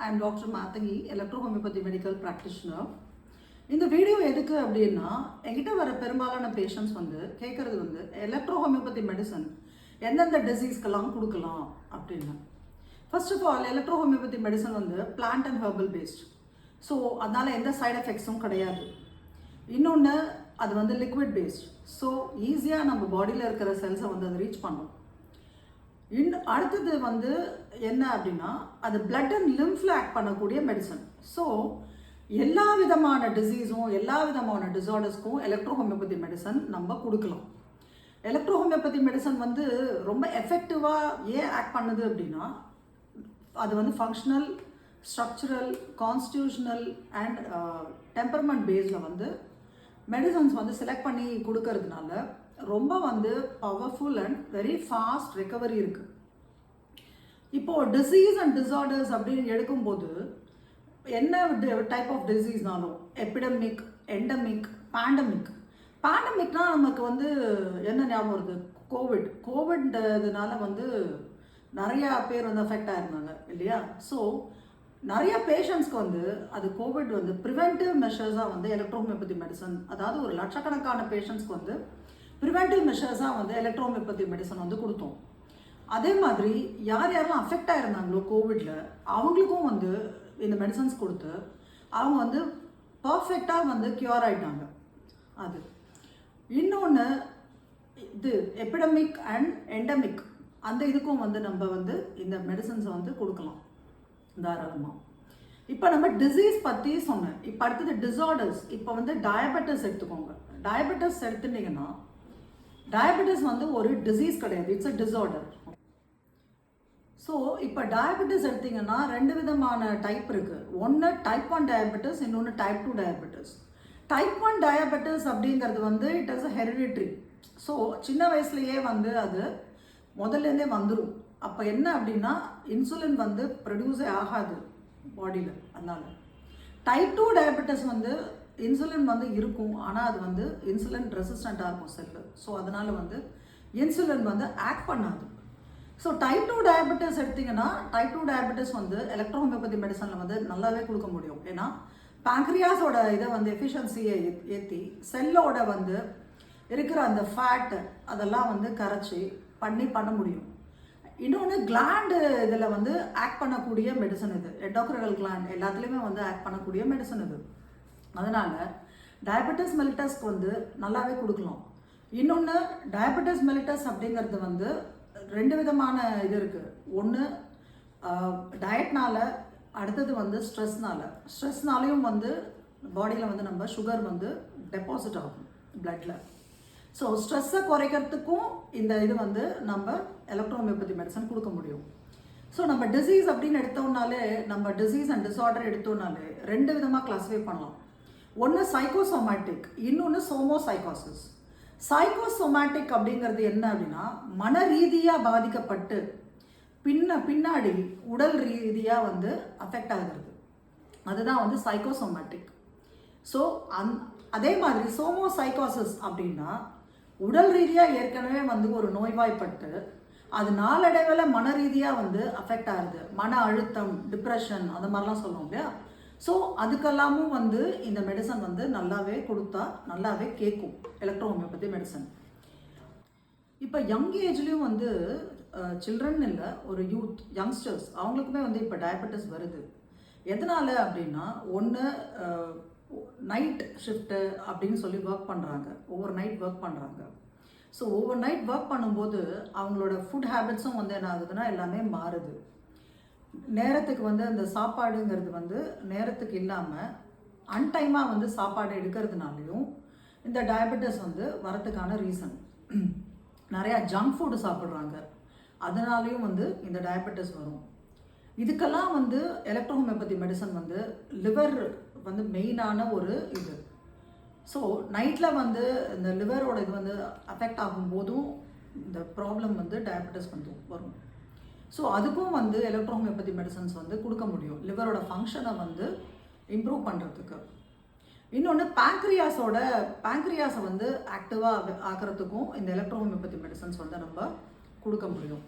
I am Dr. Mathangi, electrohomeopathy medical practitioner. இந்த video எதுக்கு அப்படின்னா என்கிட்ட வர பெரும்பாலான பேஷண்ட்ஸ் கேட்குறது எலக்ட்ரோஹோமியோபதி மெடிசன் எந்தெந்த டிசீஸ்க்கெல்லாம் கொடுக்கலாம் அப்படின்னு. First of all electrohomeopathy medicine plant and herbal paste. So அதனால் எந்த சைட் எஃபெக்ட்ஸும் கிடையாது. இன்னொன்று அது லிக்விட் பேஸ்ட். ஸோ ஈஸியாக நம்ம பாடியில் இருக்கிற செல்ஸை அது ரீச் பண்ணும். அடுத்தது என்ன அப்படின்னா அது பிளட் அண்ட் லிம்ஃப்ல ஆக்ட் பண்ணக்கூடிய மெடிசன். ஸோ எல்லா விதமான டிசீஸும் எல்லா விதமான டிசார்டர்ஸ்க்கும் எலக்ட்ரோஹோமியோபதி மெடிசன் நம்ம கொடுக்கலாம். எலக்ட்ரோஹோமியோபதி மெடிசன் ரொம்ப எஃபெக்டிவாக ஏன் ஆக்ட் பண்ணுது அப்படின்னா அது functional, structural, constitutional and temperament பேஸில் மெடிசன்ஸ் செலக்ட் பண்ணி கொடுக்கறதுனால ரொம்ப powerful and very fast recovery இருக்குது. இப்போது டிசீஸ் அண்ட் டிசார்டர்ஸ் அப்படின்னு எடுக்கும்போது என்ன டைப் ஆஃப் டிசீஸ்னாலும் எபிடமிக், எண்டமிக், பேண்டமிக்னா நமக்கு என்ன ஞாபகம் வருது? கோவிட்னால நிறையா பேர் அஃபெக்ட் ஆயிருந்தாங்க இல்லையா? ஸோ நிறைய பேஷண்ட்ஸ்க்கு அது கோவிட் ப்ரிவென்டிவ் மெஷர்ஸாக எலக்ட்ரோஹோமியோபதி மெடிசன், அதாவது ஒரு லட்சக்கணக்கான பேஷண்ட்ஸ்க்கு ப்ரிவென்டிவ் மெஷர்ஸாக எலக்ட்ரோஹோமியோபதி மெடிசன் கொடுத்தோம். அதே மாதிரி யாரெல்லாம் அஃபெக்ட் ஆகிருந்தாங்களோ கோவிடில் அவங்களுக்கும் இந்த மெடிசன்ஸ் கொடுத்து அவங்க பர்ஃபெக்டாக க்யூர் ஆகிட்டாங்க. அது இன்னொன்று இது எபிடமிக் அண்ட் எண்டமிக், அந்த இதுக்கும் நம்ம இந்த மெடிசன்ஸை கொடுக்கலாம் தாராளமாக. இப்போ நம்ம டிசீஸ் பற்றி சொன்னேன். இப்போ அடுத்தது டிசார்டர்ஸ். இப்போ டயபெட்டிஸ் எடுத்துக்கோங்க. டயபெட்டிஸ் எடுத்துட்டிங்கன்னா டயபெட்டிஸ் ஒரு டிசீஸ் கிடையாது, இட்ஸ் அ டிசார்டர். ஸோ இப்போ டயபெட்டிஸ் எடுத்திங்கன்னா ரெண்டு விதமான டைப் இருக்குது. ஒன்று டைப் 1 டயபெட்டிஸ், இன்னொன்று டைப் 2 டயபெட்டிஸ். டைப் 1 டயபெட்டிஸ் அப்படிங்கிறது it is a hereditary. So சின்ன வயசுலேயே அது முதல்லேருந்தே வந்துடும். அப்போ என்ன அப்படின்னா இன்சுலின் ப்ரொடியூஸே ஆகாது பாடியில். அதனால் டைப் 2 டயபெட்டிஸ் இன்சுலின் இருக்கும், ஆனால் அது இன்சுலின் ரெசிஸ்டண்ட்டாக இருக்கும் செல்லு. ஸோ அதனால் இன்சுலின் ஆக்ட் பண்ணாது. ஸோ டைப் 2 டயபெட்டிஸ் எடுத்திங்கன்னா டைப் 2 டயபெட்டிஸ் எலக்ட்ரோஹோமியோபதி மெடிசனில் நல்லாவே கொடுக்க முடியும். ஏன்னா பேங்க்ரியாஸோட இதை எஃபிஷியன்சியை ஏற்றி செல்லோட இருக்கிற அந்த ஃபேட் அதெல்லாம் கரைச்சி பண்ண முடியும். இன்னொன்று கிளாண்டு இதில் ஆக்ட் பண்ணக்கூடிய மெடிசன் இது. எண்டோக்ரைனல் கிளாண்ட் எல்லாத்துலேயுமே ஆக்ட் பண்ணக்கூடிய மெடிசன் இது. அதனால் டயபெட்டிஸ் மெலிட்டஸ்க்கு நல்லாவே கொடுக்கலாம். இன்னொன்று டயபெட்டிஸ் மெலிட்டஸ் அப்படிங்கிறது ரெண்டு விதமான இது இருக்குது. ஒன்று டயட்னால், அடுத்தது ஸ்ட்ரெஸ்னாலையும் பாடியில் நம்ம சுகர் டெபாசிட் ஆகும் பிளட்டில். ஸோ ஸ்ட்ரெஸ்ஸை குறைக்கிறதுக்கும் இந்த இது நம்ம எலக்ட்ரோஹோமியோபதி மெடிசன் கொடுக்க முடியும். ஸோ நம்ம டிசீஸ் அப்படின்னு எடுத்தோம்னாலே, நம்ம டிசீஸ் அண்ட் டிசார்டர் எடுத்தோம்னாலே ரெண்டு விதமாக கிளாஸிஃபை பண்ணலாம். ஒன்று சைக்கோசோமேட்டிக், இன்னொன்று சோமோசைக்காசிஸ். சைக்கோசோமேட்டிக் அப்படிங்கிறது என்ன அப்படின்னா மன ரீதியாக பாதிக்கப்பட்டு பின்னாடி உடல் ரீதியாக அஃபெக்ட் ஆகிறது. அதுதான் சைக்கோசோமேட்டிக். ஸோ அதே மாதிரி சோமோசைக்காசிஸ் அப்படின்னா உடல் ரீதியாக ஏற்கனவே ஒரு நோய்வாய்ப்பட்டு அது நாளடைவில் மன ரீதியாக அஃபெக்ட் ஆகுது. மன அழுத்தம், டிப்ரெஷன், அந்த மாதிரிலாம் சொல்லுவோம் இல்லையா? ஸோ அதுக்கெல்லாமும் இந்த மெடிசன் நல்லாவே கொடுத்தா நல்லாவே கேட்கும் எலக்ட்ரோஹோமியோபதி மெடிசன். இப்போ யங் ஏஜ்லேயும் சில்ட்ரன் இல்லை, ஒரு யூத், யங்ஸ்டர்ஸ் அவங்களுக்குமே இப்போ டயபெட்டிஸ் வருது. எதனால் அப்படின்னா ஒன்று நைட் ஷிஃப்ட்டு அப்படின்னு சொல்லி ஒர்க் பண்ணுறாங்க, ஓவர் நைட் ஒர்க் பண்ணுறாங்க. ஸோ ஓவர் நைட் ஒர்க் பண்ணும்போது அவங்களோட ஃபுட் ஹேபிட்ஸும் என்ன ஆகுதுன்னா எல்லாமே மாறுது. நேரத்துக்கு அந்த சாப்பாடுங்கிறது நேரத்துக்கு இல்லாமல் அன்டைமாக சாப்பாடு எடுக்கிறதுனாலையும் இந்த டயபெட்டிஸ் வரத்துக்கான ரீசன். நிறையா ஜங்க் ஃபுட்டு சாப்பிட்றாங்க, அதனாலையும் இந்த டயபெட்டிஸ் வரும். இதுக்கெல்லாம் எலக்ட்ரோஹோமியோபதி மெடிசன் லிவர் மெயினான ஒரு இது. ஸோ நைட்டில் இந்த லிவரோட இது அஃபெக்ட் ஆகும்போதும் இந்த ப்ராப்ளம் டயபெட்டிஸ் வரும். ஸோ அதுக்கும் எலக்ட்ரோஹோமியோபதி மெடிசன்ஸ் கொடுக்க முடியும் லிவரோட ஃபங்க்ஷனை இம்ப்ரூவ் பண்ணுறதுக்கு. இன்னொன்று பேங்க்ரியாஸை ஆக்டிவாக ஆக்கிறதுக்கும் இந்த எலக்ட்ரோஹோமியோபதி மெடிசன்ஸ் நம்ம கொடுக்க முடியும்.